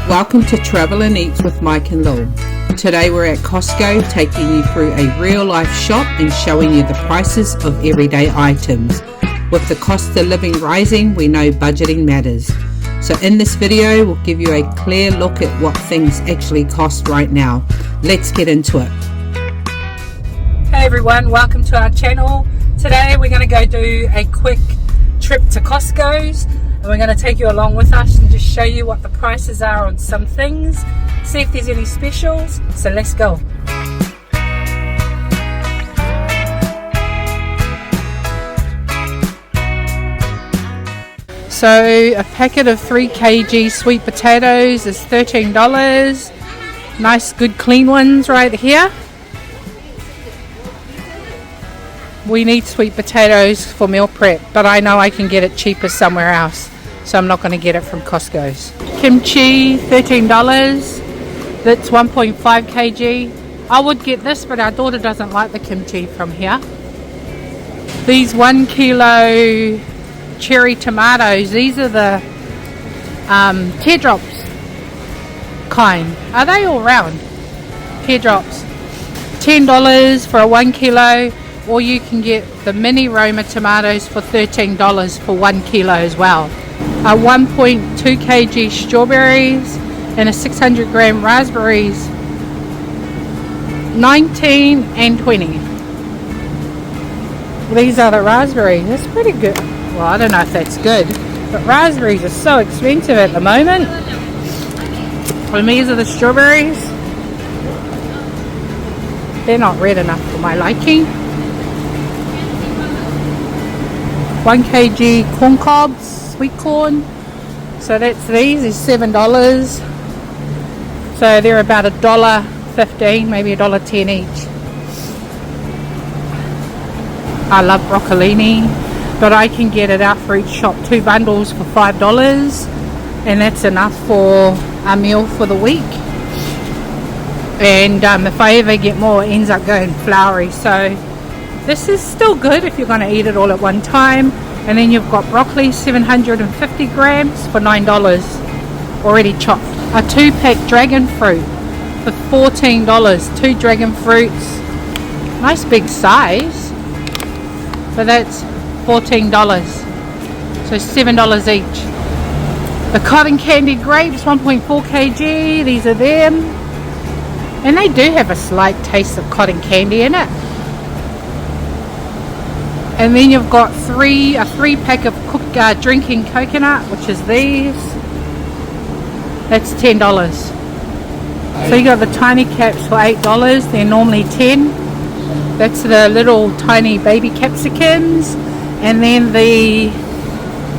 Welcome to Travel and Eats with Mike and Lil. Today we're at Costco, taking you through a real life shop and showing you the prices of everyday items. With the cost of living rising, we know budgeting matters. So in this video, we'll give you a clear look at what things actually cost right now. Let's get into it. Hey everyone, welcome to our channel. Today we're going to go do a quick trip to Costco's. And we're going to take you along with us and just show you what the prices are on some things, see if there's any specials. So let's go. So a packet of 3 kg sweet potatoes is $13. Nice good clean ones right here. We need sweet potatoes for meal prep, but I know I can get it cheaper somewhere else, so I'm not going to get it from Costco's. Kimchi, $13. That's 1.5 kg. I would get this, but our daughter doesn't like the kimchi from here. These 1 kilo cherry tomatoes, these are the teardrops kind. Are they all round? Teardrops. $10 for a 1 kilo. Or you can get the mini Roma tomatoes for $13 for 1 kilo as well. 1.2 kg strawberries and a 600 gram raspberries, $19 and $20. These are the raspberries. That's pretty good. Well, I don't know if that's good, but raspberries are so expensive at the moment. And these are the strawberries. They're not red enough for my liking. 1 kg corn cobs, sweet corn. So that's these is $7. So they're about $1.15, maybe $1.10 each. I love broccolini, but I can get it out for each shop, 2 bundles for $5, and that's enough for a meal for the week. And if I ever get more, it ends up going floury. So this is still good if you're going to eat it all at one time. And then you've got broccoli, 750 grams for $9, already chopped. A 2-pack dragon fruit for $14. 2 dragon fruits, nice big size, but that's $14. So $7 each. The cotton candy grapes, 1.4 kg. These are them, and they do have a slight taste of cotton candy in it. And then you've got a 3-pack of cooked drinking coconut, which is these. That's $10. So you got the tiny caps for $8. They're normally $10. That's the little tiny baby capsicums. And then the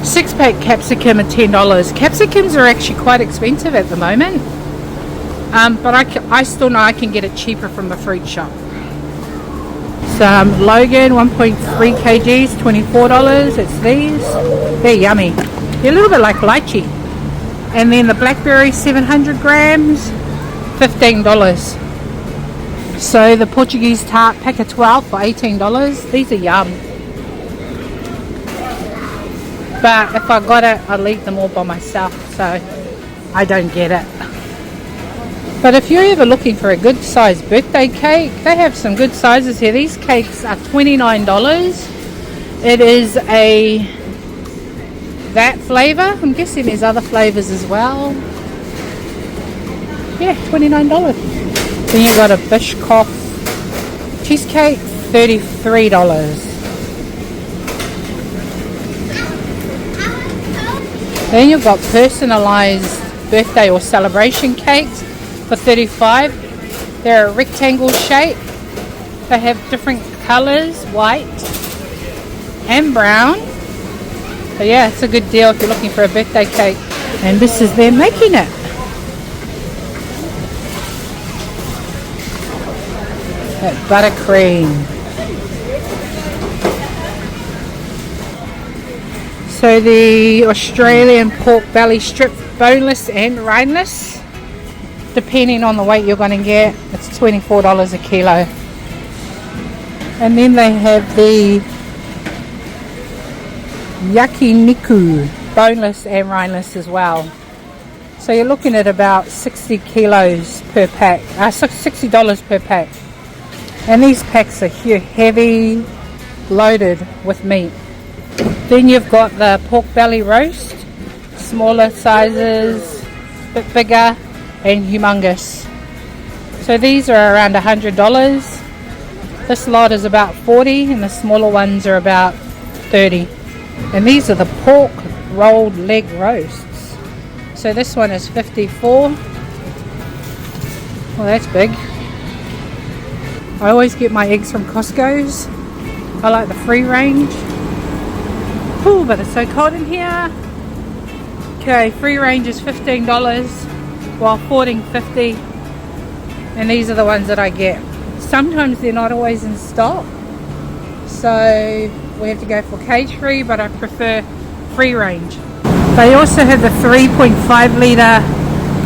6-pack capsicum at $10. Capsicums are actually quite expensive at the moment. But I still know I can get it cheaper from the fruit shop. Logan 1.3 kgs, $24. It's these. They're yummy. They're a little bit like lychee. And then the blackberry 700 grams, $15. So the Portuguese tart pack of 12 for $18. These are yum. But if I got it, I'd eat them all by myself, so I don't get it. But if you're ever looking for a good sized birthday cake, they have some good sizes here. These cakes are $29. It is that flavour. I'm guessing there's other flavours as well. Yeah, $29. Then you've got a Biscoff cheesecake, $33. Then you've got personalised birthday or celebration cakes for $35. They're a rectangle shape. They have different colours, white and brown. So yeah, it's a good deal if you're looking for a birthday cake. And this is them making it. That buttercream. So the Australian pork belly strip, boneless and rineless. Depending on the weight you're going to get, it's $24 a kilo. And then they have the yakiniku, boneless and rineless as well. So you're looking at about 60 kilos per pack, $60 per pack. And these packs are heavy, loaded with meat. Then you've got the pork belly roast, smaller sizes, a bit bigger and humongous. So these are around $100. This lot is about 40 and the smaller ones are about 30. And these are the pork rolled leg roasts. So this one is 54. Well, that's big. I always get my eggs from Costco's. I like the free range. Ooh, but it's so cold in here. Okay, free range is $15 while 14.50. And these are the ones that I get. Sometimes they're not always in stock, so we have to go for cage free, but I prefer free range. They also have the 3.5 litre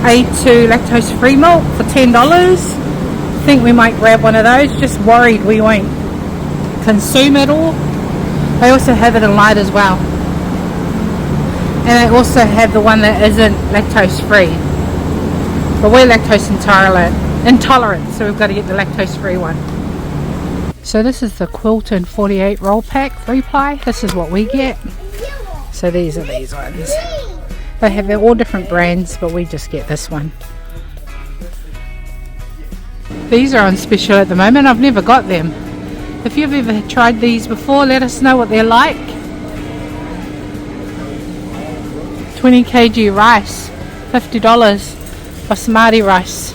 A2 lactose free milk for $10. I think we might grab one of those, just worried we won't consume it all. They also have it in light as well. And they also have the one that isn't lactose free. But we're lactose intolerant, so we've got to get the lactose free one. So this is the Quilton 48 roll pack 3-ply. This is what we get. So these are these ones. They have all different brands, but we just get this one. These are on special at the moment. I've never got them. If you've ever tried these before, let us know what they're like. 20 kg rice, $50. Basmati rice.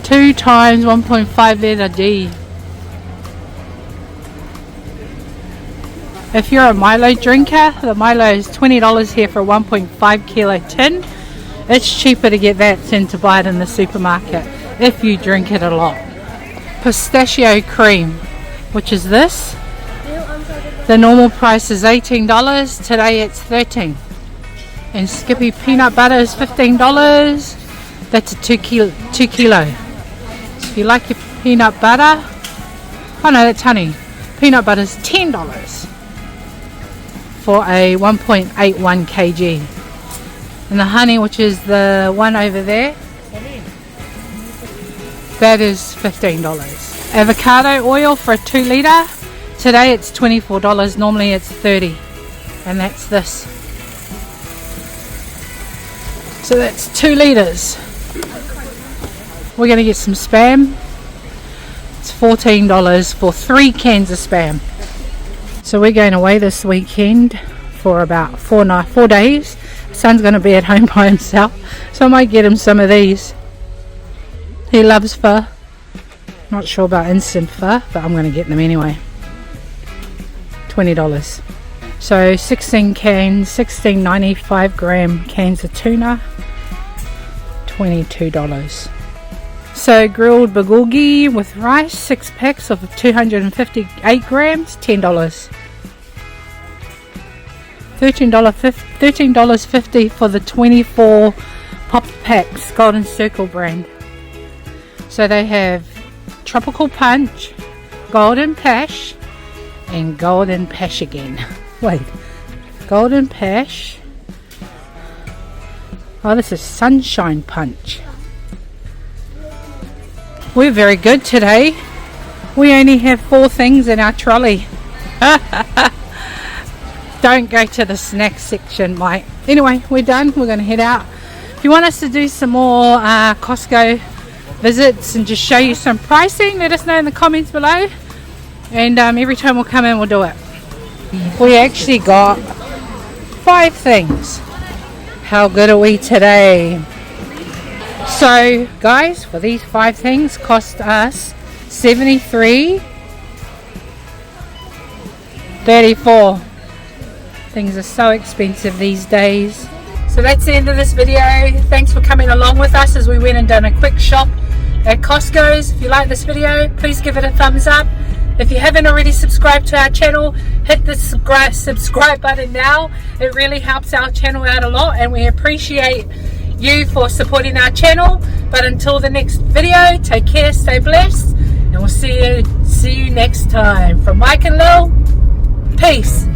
2 times 1.5 litre D. If you're a Milo drinker, the Milo is $20 here for a 1.5 kilo tin. It's cheaper to get that than to buy it in the supermarket if you drink it a lot. Pistachio cream, which is this. The normal price is $18. Today it's $13. And Skippy peanut butter is $15. That's a 2 kilo. So if you like your peanut butter, oh no, that's honey. Peanut butter is $10 for a 1.81 kg. And the honey, which is the one over there, that is $15. Avocado oil for a 2 litre. Today it's $24. Normally it's $30. And that's this. So that's 2 litres. We're going to get some Spam. It's $14 for 3 cans of Spam. So we're going away this weekend for about 4 days. Son's going to be at home by himself, so I might get him some of these. He loves pho. Not sure about instant pho, but I'm going to get them anyway. $20. So 16 cans, 16.95 gram cans of tuna, $22. So grilled bulgogi with rice, 6 packs of 258 grams, $10. $13.50 for the 24 pop packs, Golden Circle brand. So they have Tropical Punch, Golden Pash, and Golden Pash again. Wait, Golden Pash. Oh, this is Sunshine Punch. We're very good today. We only have 4 things in our trolley. Don't go to the snack section, Mike. Anyway, we're done. We're going to head out. If you want us to do some more Costco visits and just show you some pricing, let us know in the comments below. And every time we'll come in, we'll do it. We actually got 5 things. How good are we today? So, guys, for these 5 things, cost us $73.34. Things are so expensive these days. So that's the end of this video. Thanks for coming along with us as we went and done a quick shop at Costco's. If you like this video, please give it a thumbs up. If you haven't already subscribed to our channel, hit the subscribe button now. It really helps our channel out a lot, and we appreciate you for supporting our channel. But until the next video, take care, stay blessed, and we'll see you next time. From Mike and Lil, peace.